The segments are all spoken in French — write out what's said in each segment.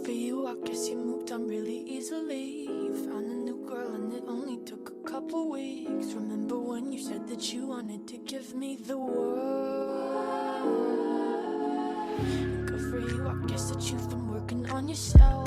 for you, I guess you moved on really easily. You found a new girl and it only took a couple weeks. Remember when you said that you wanted to give me the world? Good for you, I guess that you've been working on yourself.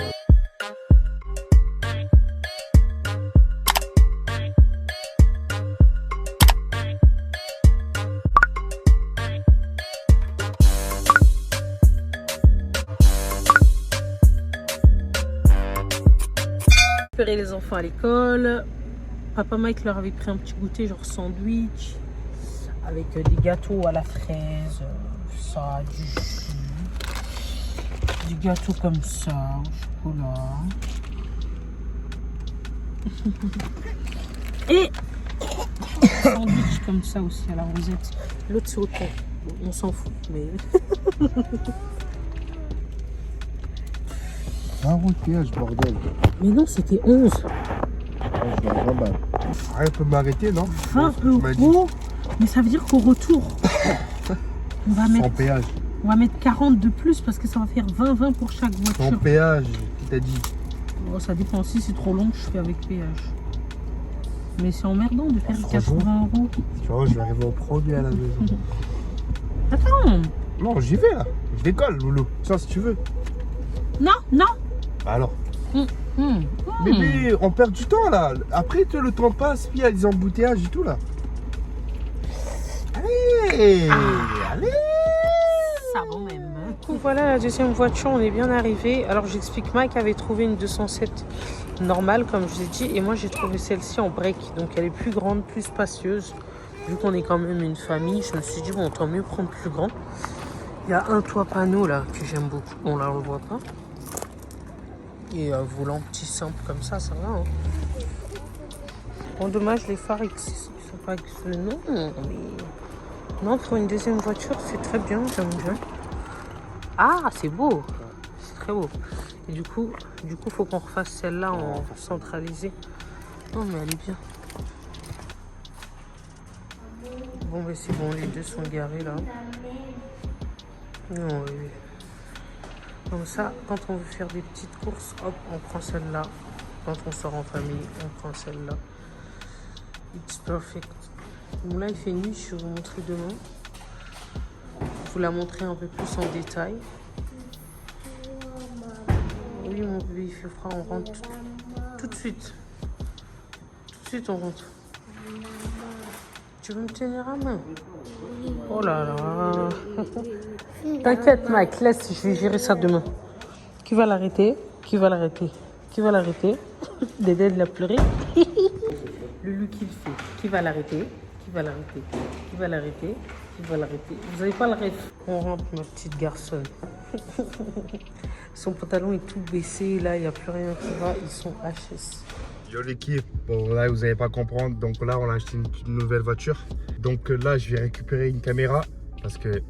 Les enfants à l'école. Papa Mike leur avait pris un petit goûter genre sandwich avec des gâteaux à la fraise, ça, du jus, des gâteaux comme ça au chocolat et sandwich comme ça aussi à la rosette. L'autre c'est au thon, bon, on s'en fout mais Un routiage, bordel. mais non, c'était 11. Je vais 20 balles. Ah, elle peut m'arrêter, non? 20 euros. Mais ça veut dire qu'au retour, on va Sans mettre, péage. on va mettre 40 de plus parce que ça va faire 20 pour chaque voiture. Sans péage, qui t'a dit? Oh, ça dépend. Si c'est trop long, je fais avec péage. Mais c'est emmerdant de faire 80 euros. Tu vois, je vais arriver au premier à la maison. Attends. Non, j'y vais là. Je décolle, Loulou. Ça, si tu veux. Non, non. Bah alors. Bébé, on perd du temps là. Après, le temps passe, puis il y a des embouteillages et tout là. Allez, allez. Ça va même. Donc voilà la deuxième voiture, on est bien arrivé. Alors j'explique, Mike avait trouvé une 207 normale comme je vous ai dit. Et moi j'ai trouvé celle-ci en break. Donc elle est plus grande, plus spacieuse. Vu qu'on est quand même une famille, je me suis dit bon, tant mieux prendre plus grand. Il y a un toit panneau là que j'aime beaucoup. On la revoit pas. Et un volant petit simple comme ça va. Hein. Bon, dommage, les phares ils sont pas non, mais non, pour une deuxième voiture, c'est très bien, j'aime bien. Ah, c'est beau, c'est très beau. Et du coup, faut qu'on refasse celle-là en centralisé. Non, mais elle est bien. Bon, mais c'est bon, les deux sont garés là. Non, oui. Comme ça, quand on veut faire des petites courses, hop, on prend celle-là. Quand on sort en famille, on prend celle-là. It's perfect. Bon, là, il fait nuit, je vais vous montrer demain. Je vais vous la montrer un peu plus en détail. Oui, mon bébé, il fait froid, on rentre tout de suite. Tout de suite, on rentre. Tu veux me tenir à main? Oh là là. T'inquiète, Mike, laisse, je vais gérer ça demain. Qui va l'arrêter? Qui va l'arrêter? Qui va l'arrêter? Dédé de la pleurer. Le loup qu'il fait. Qui va l'arrêter? Qui va l'arrêter? Qui va l'arrêter? Qui va l'arrêter? Vous n'avez pas le rêve. On rentre, ma petite garçonne. Son pantalon est tout baissé, là, il n'y a plus rien qui va. Ils sont HS. Yo l'équipe, bon là vous n'allez pas comprendre, donc là on a acheté une nouvelle voiture. Donc là je vais récupérer une caméra parce que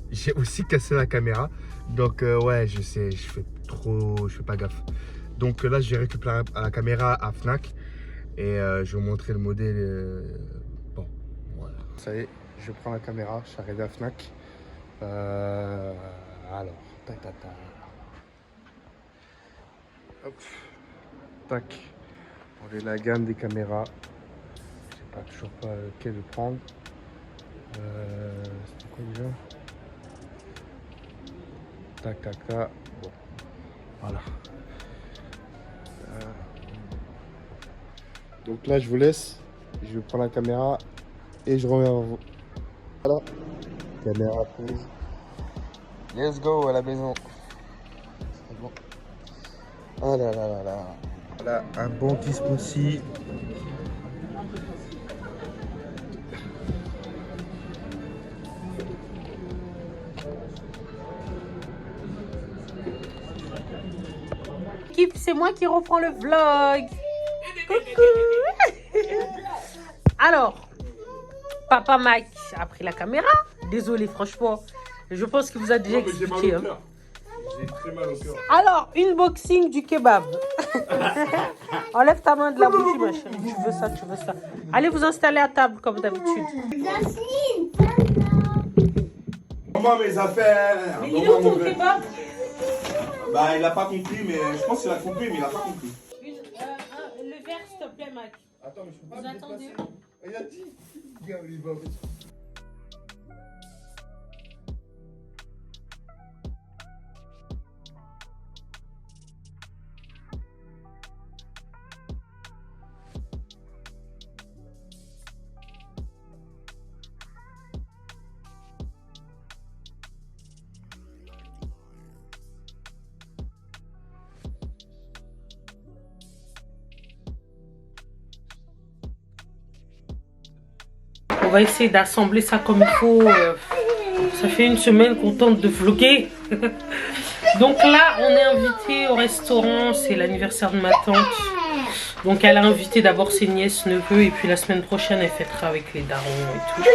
j'ai aussi cassé la caméra. Donc ouais je sais, je fais pas gaffe. Donc là je vais récupérer la caméra à Fnac et je vais vous montrer le modèle. Bon voilà. Ça y est, je prends la caméra, je suis arrivé à Fnac. Alors, tac. Hop, tac. On est la gamme des caméras. Je sais pas toujours pas lequel de prendre. C'était quoi déjà? Tac. Bon, voilà. Donc là, je vous laisse. Je vais prendre la caméra et je reviens vers vous. Voilà. Caméra prise. Let's go à la maison. C'est bon. Ah là. Voilà, un bon dispositif. C'est moi qui reprends le vlog. Coucou. Alors, Papa Mike a pris la caméra. Désolé, franchement. Je pense qu'il vous a déjà expliqué. Hein. J'ai très mal au cœur. Alors, unboxing du kebab. Enlève ta main de la bougie, ma chérie. Tu veux ça. Allez vous installer à table, comme d'habitude. Comment mes affaires? Mais il est où ton kebab? Bah, il a pas compris, mais je pense qu'il a compris, mais il a pas compris. Le verre, s'il te plaît, Mac. Attends, mais je peux pas Vous me attendez. déplacer. Il a dit. Regarde, il va. On va essayer d'assembler ça comme il faut. Ça fait une semaine qu'on tente de vlogger. Donc là, on est invité au restaurant. C'est l'anniversaire de ma tante. Donc elle a invité d'abord ses nièces, neveux. Et puis la semaine prochaine, elle fêtera avec les darons et tout.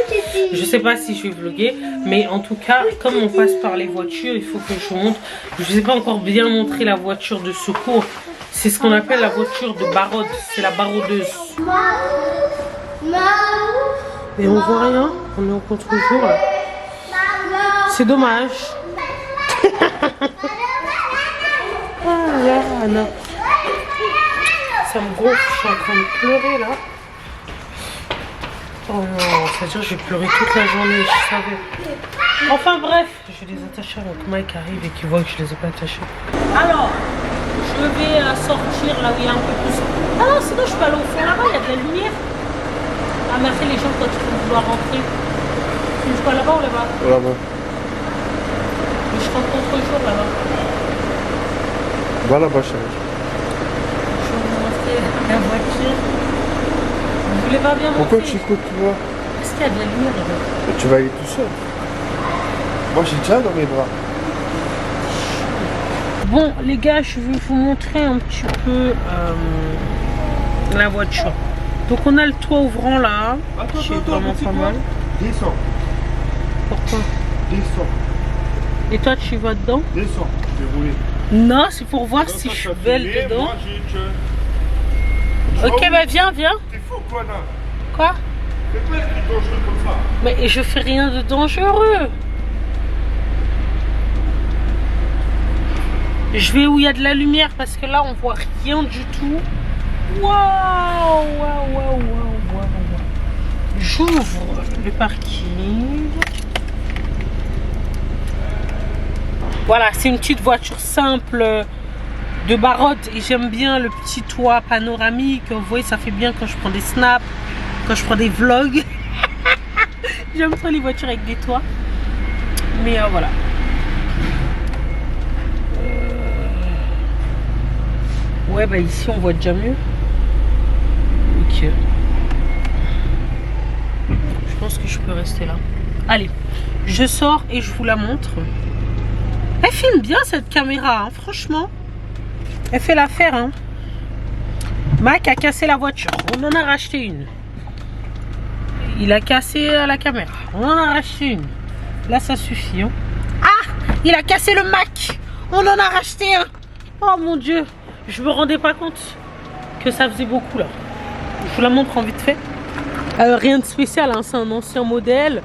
Je sais pas si je vais vlogger. Mais en tout cas, comme on passe par les voitures, il faut que je vous montre. Je vous ai pas encore bien montré la voiture de secours. C'est ce qu'on appelle la voiture de barode. C'est la barodeuse. Et on voit rien, on est au contre-jour là. C'est dommage. Ah là, Anna. Ça me gonfle, je suis en train de pleurer là. Oh non, ça veut dire que j'ai pleuré toute la journée, je savais. Enfin bref, je vais les attacher avant que Mike arrive et qu'il voit que je les ai pas attachés. Alors, je vais sortir là où il y a un peu plus. Ah non, sinon je peux aller au fond là-bas, il y a de la lumière. Ah merci les gens quand ils vont vouloir rentrer. Tu veux pas là-bas ou là-bas? Là-bas. Je serai en contre-jour là-bas. Va là-bas, chérie. Je vais vous montrer la voiture. Vous voulez pas bien Pourquoi montrer? tu écoutes, toi? Parce qu'il y a de la lumière là-bas. Tu vas aller tout seul. Moi, j'ai déjà dans mes bras. Bon les gars, je vais vous montrer un petit peu la voiture. Donc on a le toit ouvrant là, c'est vraiment pas mal. Descends. Pourquoi? Descends. Et toi tu vas dedans? Descends. Je vais rouler. Non, c'est pour voir si je suis belle dedans. Moi, j'ai une... Ok, bah viens. T'es fou quoi là? Quoi? Fais pas être dangereux comme ça. Mais je fais rien de dangereux. Je vais où il y a de la lumière parce que là on voit rien du tout. Waouh. J'ouvre le parking. Voilà, c'est une petite voiture simple de barode et j'aime bien le petit toit panoramique. Vous voyez, ça fait bien quand je prends des snaps, quand je prends des vlogs. J'aime trop les voitures avec des toits. Mais voilà. Ouais, bah ici on voit déjà mieux. Ok. Je pense que je peux rester là. Allez, je sors et je vous la montre. Elle filme bien cette caméra, hein, franchement. Elle fait l'affaire. Hein. Mac a cassé la voiture. On en a racheté une. Il a cassé la caméra. On en a racheté une. Là, ça suffit. Hein. Ah, il a cassé le Mac. On en a racheté un. Oh mon Dieu. Je me rendais pas compte que ça faisait beaucoup là. Je vous la montre en vite fait. Rien de spécial, hein, c'est un ancien modèle.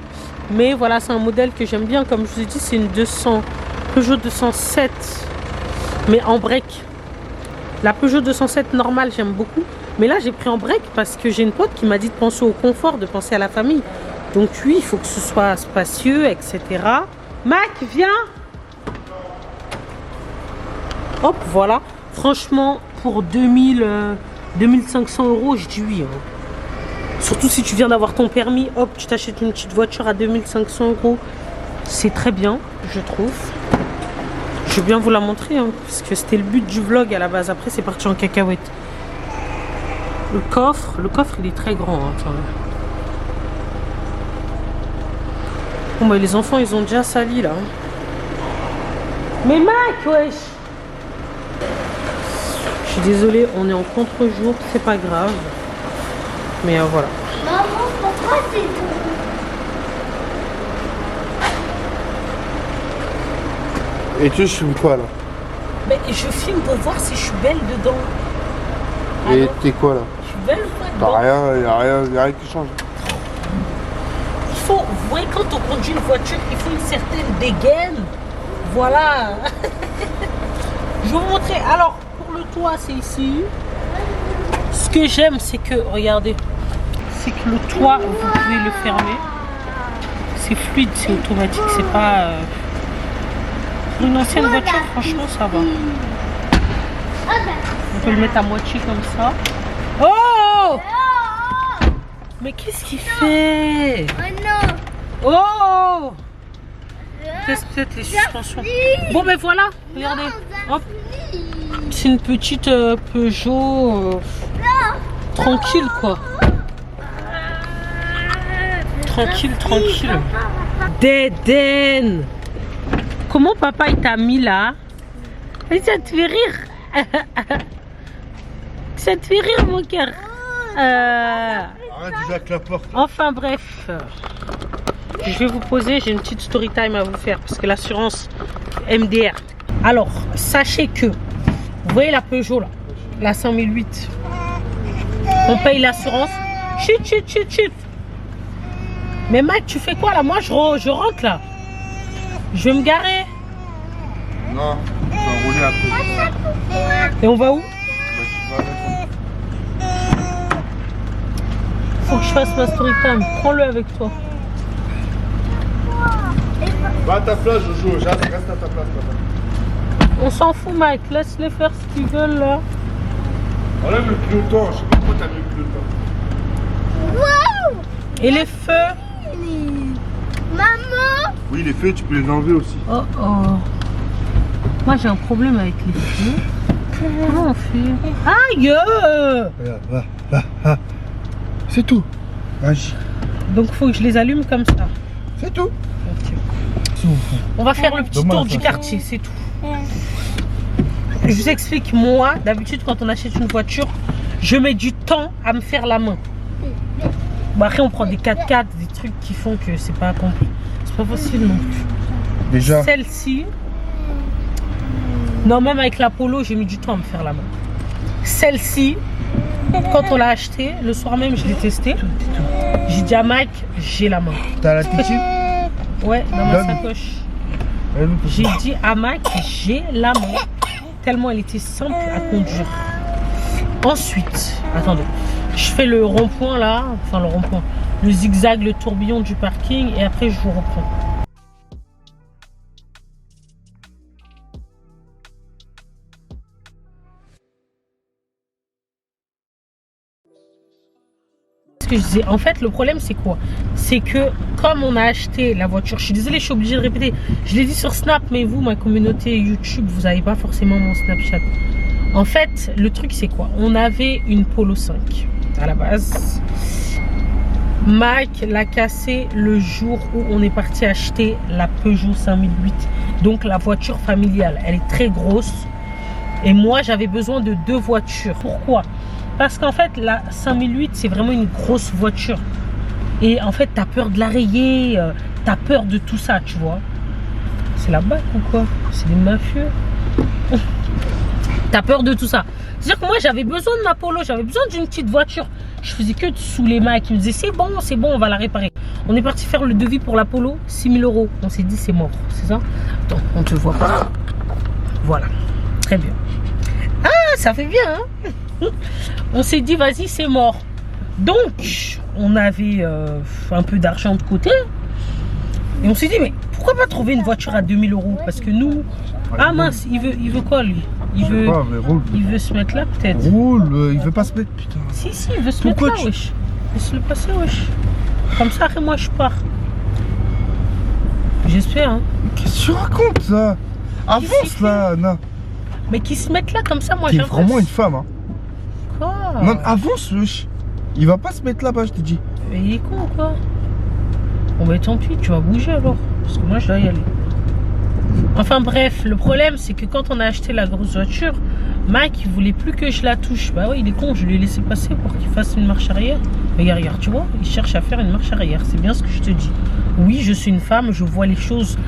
Mais voilà, c'est un modèle que j'aime bien. Comme je vous ai dit, c'est une Peugeot 207. Mais en break. La Peugeot 207 normale, j'aime beaucoup. Mais là, j'ai pris en break parce que j'ai une pote qui m'a dit de penser au confort, de penser à la famille. Donc oui, il faut que ce soit spacieux, etc. Mac, viens. Hop, voilà. Franchement, pour 2500 €, je dis oui. Hein. Surtout si tu viens d'avoir ton permis, hop, tu t'achètes une petite voiture à 2500 €. C'est très bien, je trouve. Je vais bien vous la montrer, hein, parce que c'était le but du vlog à la base. Après, c'est parti en cacahuète. Le coffre, il est très grand. Hein, bon, bah, les enfants, ils ont déjà sali, là. Hein. Mais Mac, wesh! Je suis désolée, on est en contre-jour, c'est pas grave. Mais voilà. Maman, pourquoi c'est tout? Et tu filmes quoi là? Mais je filme pour voir si je suis belle dedans. Et Alors, t'es quoi là? je suis belle ou pas T'as dedans? rien, y a rien qui change. Il faut, vous voyez, quand on conduit une voiture, il faut une certaine dégaine. Voilà. vais vous montrer. Alors, pour le toit, c'est ici. Ce que j'aime, c'est que, regardez, c'est que le toit, vous pouvez le fermer. C'est fluide, c'est automatique, c'est pas... Pour une ancienne voiture, franchement, ça va. On peut le mettre à moitié comme ça. Oh! Mais qu'est-ce qu'il fait? Oh non. Oh! Teste peut-être les suspensions. Bon, ben voilà, regardez. Hop. C'est une petite Peugeot tranquille, quoi. Tranquille, tranquille. Déden. Comment papa il t'a mis là? Ça te fait rire. Ça te fait rire, mon cœur. Arrête déjà avec la porte. Enfin bref. Je vais vous poser, j'ai une petite story time à vous faire parce que l'assurance MDR. Alors, sachez que, vous voyez la Peugeot là, la 5008, on paye l'assurance. Chut, chut, chut, chut. Mais Mike, tu fais quoi là? Moi, je rentre là. Je vais me garer. Non, tu vas rouler après. Et on va où? Faut que je fasse ma story time. Prends-le avec toi. Va à ta place, Jojo. Reste à ta place, papa. On s'en fout, Mike. Laisse-les faire ce qu'ils veulent là. Enlève le clignotant. Je sais pas pourquoi t'as mis le clignotant. Et les feux? Maman. Oui, les feux, tu peux les enlever aussi. Oh oh. Moi j'ai un problème avec les feux. Comment on fait? Aïe! Regarde, là. C'est tout. Magie. Donc faut que je les allume comme ça. C'est tout. Ok. On va faire le petit tour du quartier, c'est tout. Je vous explique, moi, d'habitude quand on achète une voiture, je mets du temps à me faire la main. Bon, après on prend des 4x4, des trucs qui font que c'est pas accompli. C'est pas facile non plus. Déjà. Celle-ci, non, même avec la Polo, j'ai mis du temps à me faire la main. Celle-ci, quand on l'a achetée, le soir même, je l'ai testée. J'ai dit à Mike, j'ai la main. T'as la petite? Ouais, dans ma sacoche. J'ai dit à Mike, j'ai la main. Tellement elle était simple à conduire. Ensuite, attendez, je fais le rond-point là, enfin le rond-point, le zigzag, le tourbillon du parking et après je vous reprends. Ce que je disais, en fait le problème c'est quoi? C'est que comme on a acheté la voiture, je suis désolée, je suis obligée de répéter, je l'ai dit sur Snap, mais vous, ma communauté YouTube, vous n'avez pas forcément mon Snapchat. En fait, le truc c'est quoi? On avait une Polo 5 à la base. Mike l'a cassé le jour où on est parti acheter la Peugeot 5008. Donc la voiture familiale, elle est très grosse. Et moi j'avais besoin de 2 voitures. Pourquoi? Parce qu'en fait la 5008 c'est vraiment une grosse voiture. Et en fait t'as peur de la rayer, t'as peur de tout ça, tu vois. C'est la BAC ou quoi? C'est des mafieux. T'as peur de tout ça. C'est-à-dire que moi j'avais besoin de ma Polo, j'avais besoin d'une petite voiture. Je faisais que de sous les mains qui me disaient c'est bon, on va la réparer. On est parti faire le devis pour la Polo, 6 000 €. On s'est dit c'est mort, c'est ça? Attends, on ne te voit pas. Voilà, très bien. Ah, ça fait bien, hein? On s'est dit vas-y, c'est mort. Donc, on avait un peu d'argent de côté. Et on s'est dit mais pourquoi pas trouver une voiture à 2 000 €? Parce que nous... Ah mince, il veut quoi lui? Il veut se mettre là peut-être. Roule, il veut pas se mettre, putain. Si, il veut se mettre là, wesh. Il veut se le passer, wesh. Comme ça, après moi je pars. J'espère, hein. Qu'est-ce que tu racontes ça? Avance là, Anna. Mais qui se mettent là comme ça, moi j'ai. T'es vraiment une femme, hein. Quoi? Non, avance, wesh. Il va pas se mettre là-bas, je te dis. Mais il est con ou quoi? Bon, mais tant pis, tu vas bouger alors. Parce que moi je dois y aller. Enfin bref, le problème c'est que quand on a acheté la grosse voiture, Mike il voulait plus que je la touche. Bah oui, il est con, je lui ai laissé passer pour qu'il fasse une marche arrière. Regarde, tu vois, il cherche à faire une marche arrière. C'est bien ce que je te dis. Oui, je suis une femme, je vois les choses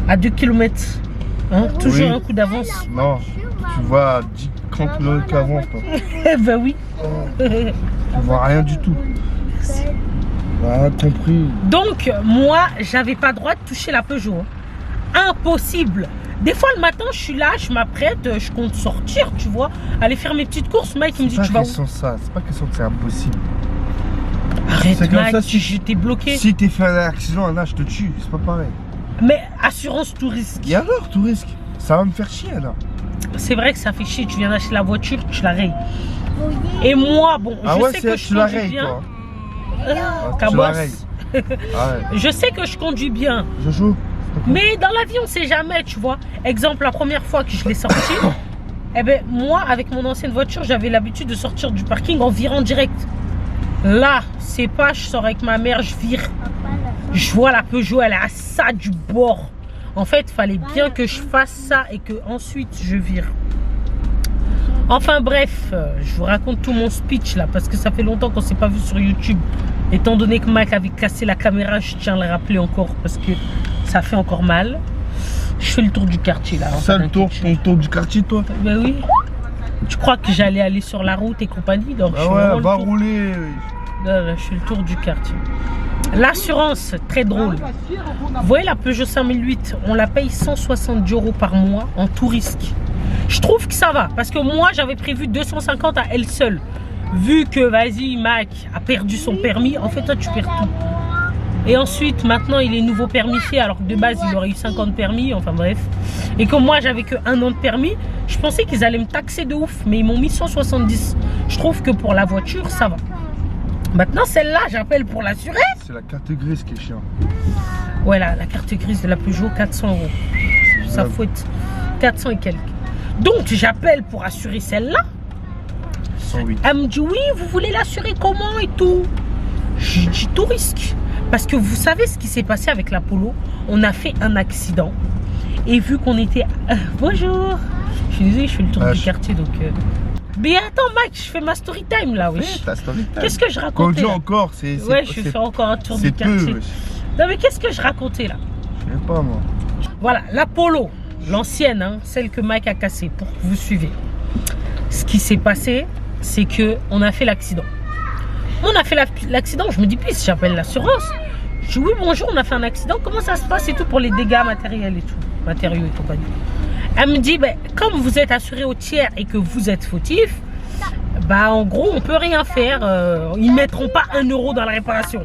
à 2 km. Hein, toujours un coup d'avance. Non, tu vois à 30 km qu'avance. Bah oui. Tu vois rien du tout. Bah, compris. Donc, moi, j'avais pas droit de toucher la Peugeot. Impossible. Des fois, le matin, je suis là, je m'apprête, je compte sortir, tu vois, aller faire mes petites courses. Mike, il me dit, tu vas où? C'est pas question que c'est impossible. Arrête, Mike, j'étais bloqué. Si t'es fait un accident, là, je te tue, c'est pas pareil. Mais assurance tout risque. Et alors, tout risque? Ça va me faire chier, là. C'est vrai que ça fait chier, tu viens d'acheter la voiture, tu la rayes. Et moi, bon, je sais que je conduis bien. Cabosse. Je sais que je conduis bien. Jojo. Mais dans la vie, on sait jamais, tu vois. Exemple, la première fois que je l'ai sorti, eh ben, moi, avec mon ancienne voiture, j'avais l'habitude de sortir du parking en virant direct. Là, c'est pas, je sors avec ma mère, je vire. Je vois la Peugeot, elle est à ça du bord. En fait, il fallait bien que je fasse ça et que ensuite je vire. Enfin bref, je vous raconte tout mon speech là parce que ça fait longtemps qu'on ne s'est pas vu sur YouTube. Étant donné que Mike avait cassé la caméra, je tiens à le rappeler encore parce que ça fait encore mal. Je fais le tour du quartier là. Ça le tour, ton tour du quartier toi? Ben oui. Tu crois que j'allais aller sur la route et compagnie? Donc ah ouais, va rouler. Là, je fais le tour du quartier. L'assurance, très drôle. Vous voyez la Peugeot 5008, on la paye 170 € par mois en tout risque. Je trouve que ça va, parce que moi j'avais prévu 250 à elle seule. Vu que, vas-y, Mac a perdu son permis, en fait toi tu perds tout. Et ensuite, maintenant il est nouveau permifié, alors que de base il aurait eu 50 permis, enfin bref. Et comme moi j'avais que 1 an de permis, je pensais qu'ils allaient me taxer de ouf, mais ils m'ont mis 170. Je trouve que pour la voiture, ça va. Maintenant, celle-là, j'appelle pour l'assurer. C'est la carte grise qui est chiant. Ouais, la carte grise de la Peugeot, 400 €. Ça fouette 400 et quelques. Donc, j'appelle pour assurer celle-là. 108. Elle me dit, oui, vous voulez l'assurer comment et tout? Je dis tout risque. Parce que vous savez ce qui s'est passé avec la Polo? On a fait un accident. Et vu qu'on était... bonjour. Je suis désolée, je fais le tour du quartier, donc... Mais attends, Max, je fais ma story time là, wesh. Qu'est-ce que je racontais? Conduis encore, c'est. Ouais, je vais faire encore un tour du quartier. Non, mais qu'est-ce que je racontais là? Je sais pas, moi. Voilà, la Polo, l'ancienne, hein, celle que Mike a cassée, pour que vous suivez. Ce qui s'est passé, c'est que on a fait l'accident. On a fait l'accident, je me dis, puis j'appelle l'assurance. Je dis, oui, bonjour, on a fait un accident, comment ça se passe et tout pour les dégâts matériels et tout, matériaux et compagnie. Elle me dit, ben, comme vous êtes assuré au tiers et que vous êtes fautif, bah en gros on peut rien faire, ils ne mettront pas 1 € dans la réparation.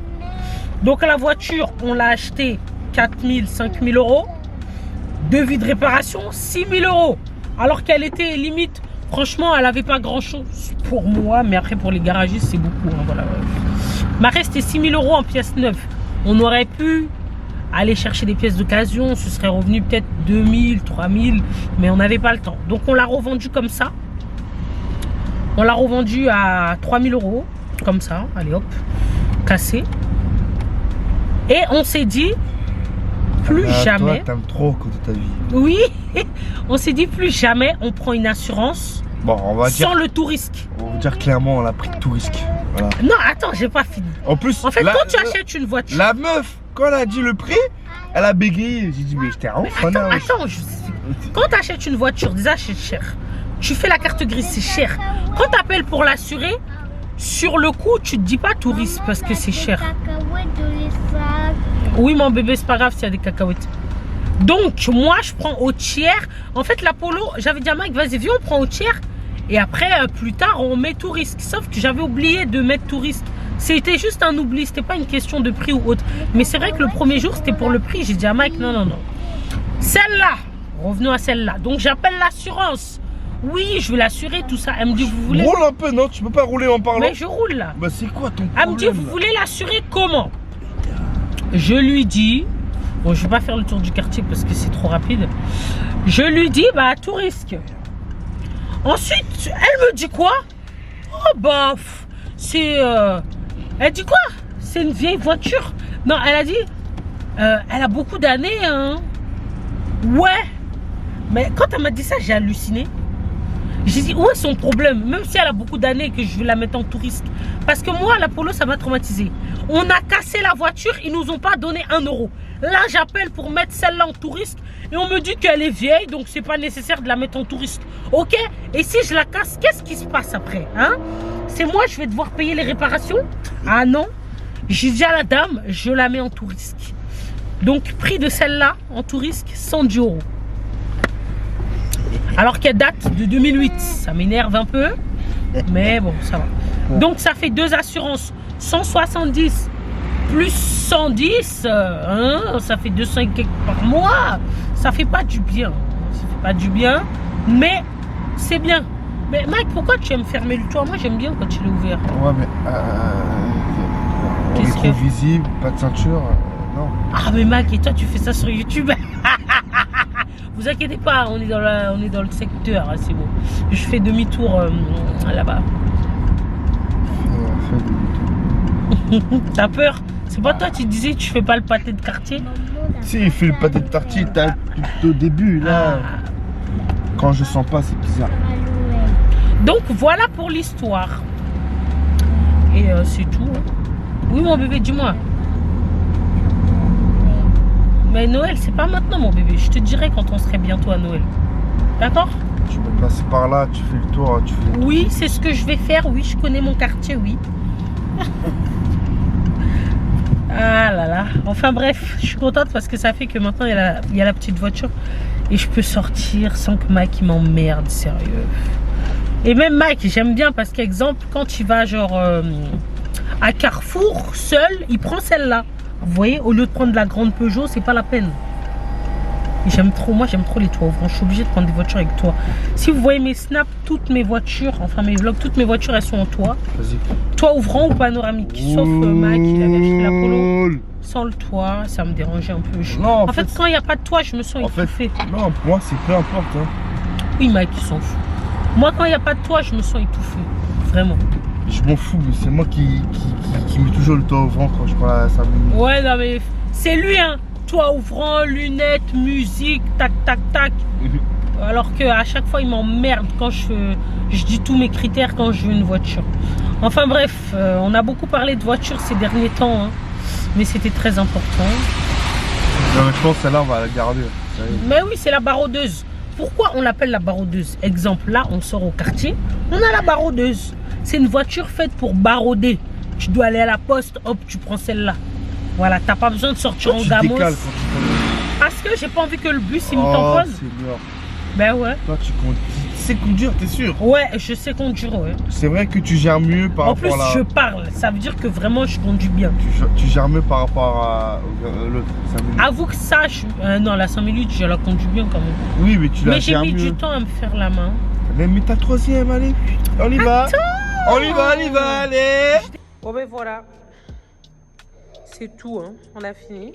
Donc la voiture, on l'a achetée 4 000, 5 000 €. Devis de réparation, 6 000 €. Alors qu'elle était limite, franchement, elle n'avait pas grand chose pour moi, mais après pour les garagistes, c'est beaucoup. Hein, voilà. Ma reste est 6 000 € en pièces neuves. On aurait pu aller chercher des pièces d'occasion, ce serait revenu peut-être 2 000, 3 000, mais on n'avait pas le temps. Donc on l'a revendu comme ça. On l'a revendu à 3 000 €, comme ça, allez hop, cassé. Et on s'est dit, plus jamais... Toi, t'aimes trop côté ta vie. Oui, on s'est dit, plus jamais on prend une assurance on va sans le tout risque. On va dire clairement, on a pris tout risque. Voilà. Non, attends, j'ai pas fini. En plus, en fait, quand tu achètes une voiture... La meuf, quand elle a dit le prix, elle a bégayé. J'ai dit, mais j'étais en Attends, quand tu achètes une voiture, déjà c'est cher. Tu fais la carte grise, c'est cher. Quand tu appelles pour l'assurer, sur le coup, tu te dis pas tout risque parce que c'est cher. Oui, mon bébé, c'est pas grave s'il y a des cacahuètes. Donc, moi, je prends au tiers. En fait, la Polo, j'avais dit à Mike, vas-y, viens, on prend au tiers. Et après, plus tard, on met tout risque. Sauf que j'avais oublié de mettre tout risque. C'était juste un oubli, c'était pas une question de prix ou autre. Mais c'est vrai que le premier jour, c'était pour le prix. J'ai dit à Mike, non, non, non. Celle-là, revenons à celle-là. Donc, j'appelle l'assurance. Oui, je vais l'assurer, tout ça. Elle me dit, vous voulez... Roule un peu, non? Tu peux pas rouler en parlant? Mais je roule là. Bah, c'est quoi ton problème? Elle me dit, vous voulez l'assurer comment? Je lui dis... Bon, je vais pas faire le tour du quartier parce que c'est trop rapide. Je lui dis, bah, tout risque. Ensuite, elle me dit quoi? Oh, bah, c'est... Elle dit quoi? C'est une vieille voiture? Non, elle a dit... elle a beaucoup d'années, hein. Ouais. Mais quand elle m'a dit ça, j'ai halluciné. J'ai dit, où est son problème? Même si elle a beaucoup d'années que je vais la mettre en tout risque. Parce que moi, la Polo, ça m'a traumatisé. On a cassé la voiture, ils nous ont pas donné 1 €. Là, j'appelle pour mettre celle-là en tout risque. Et on me dit qu'elle est vieille, donc c'est pas nécessaire de la mettre en tout risque. Ok? Et si je la casse, qu'est-ce qui se passe après? Hein? C'est moi, je vais devoir payer les réparations? Ah non? J'ai dit à la dame, je la mets en tout risque. Donc, prix de celle-là, en tout risque, 110 €. Alors qu'elle date de 2008. Ça m'énerve un peu. Mais bon, ça va. Donc ça fait 2 assurances. 170 plus 110. Ça fait 200 et quelques par mois. Ça fait pas du bien. Ça fait pas du bien. Mais c'est bien. Mais Mike, pourquoi tu aimes fermer le toit? Moi j'aime bien quand il est ouvert. Ouais, mais on est trop visible, pas de ceinture, non. Ah mais Mike, et toi tu fais ça sur YouTube? Vous inquiétez pas, on est dans le secteur, c'est bon. Je fais demi-tour là-bas. Fais demi-tour. T'as peur? C'est pas toi, tu disais que tu fais pas le pâté de quartier? Si, il fait le pâté de quartier, t'as tout au début, là. Quand je sens pas, c'est bizarre. Donc voilà pour l'histoire. Et c'est tout. Oui mon bébé, dis-moi. Mais Noël, c'est pas maintenant mon bébé. Je te dirai quand on serait bientôt à Noël. D'accord? Tu peux passer par là, tu fais le tour, tu fais... Oui, c'est ce que je vais faire. Oui, je connais mon quartier, oui. Ah là là. Enfin bref, je suis contente parce que ça fait que maintenant il y a la petite voiture. Et je peux sortir sans que Mike m'emmerde, sérieux. Et même Mike, j'aime bien parce qu'exemple, quand il va genre à Carrefour, seul, il prend celle-là. Vous voyez, au lieu de prendre la grande Peugeot, c'est pas la peine. J'aime trop, moi j'aime trop les toits ouvrants. Je suis obligée de prendre des voitures avec toit. Si vous voyez mes snaps, toutes mes voitures, enfin mes vlogs, toutes mes voitures elles sont en toit. Vas-y. Toit ouvrant ou panoramique. Sauf Mike, il avait acheté la Polo. Sans le toit, ça me dérangeait un peu. Non, en fait, quand il n'y a pas de toit, je me sens étouffée. Non, pour moi c'est peu importe. Hein. Oui, Mike, il s'en fout. Moi, quand il n'y a pas de toit, je me sens étouffée. Vraiment. Je m'en fous, mais c'est moi qui met toujours le toit ouvrant quand je prends la 5 minutes. Ouais, non, mais c'est lui, hein. Toit ouvrant, lunettes, musique, tac, tac, tac. Alors qu'à chaque fois, il m'emmerde quand je dis tous mes critères quand je veux une voiture. Enfin bref, on a beaucoup parlé de voiture ces derniers temps, hein. Mais c'était très important. Non, mais je pense que celle-là, on va la garder. Mais oui, c'est la baroudeuse. Pourquoi on l'appelle la baroudeuse? Exemple, là, on sort au quartier, on a la baroudeuse. C'est une voiture faite pour barauder. Tu dois aller à la poste, hop, tu prends celle-là. Voilà, t'as pas besoin de sortir en gamos. Parce que j'ai pas envie que le bus il me tamponne. C'est mort. Ben ouais. Toi, tu sais conduire, t'es sûr? Ouais, je sais conduire, ouais. C'est vrai que tu gères mieux par rapport à la... En plus, je parle. Ça veut dire que vraiment, je conduis bien. Tu gères mieux par rapport à l'autre. Avoue que ça, non, la 5 minutes, je la conduis bien quand même. Oui, mais tu la gères mieux. Mais j'ai mis du temps à me faire la main. Mais ta troisième, allez. On y va. On y va, allez. Bon ben voilà. C'est tout, hein. On a fini.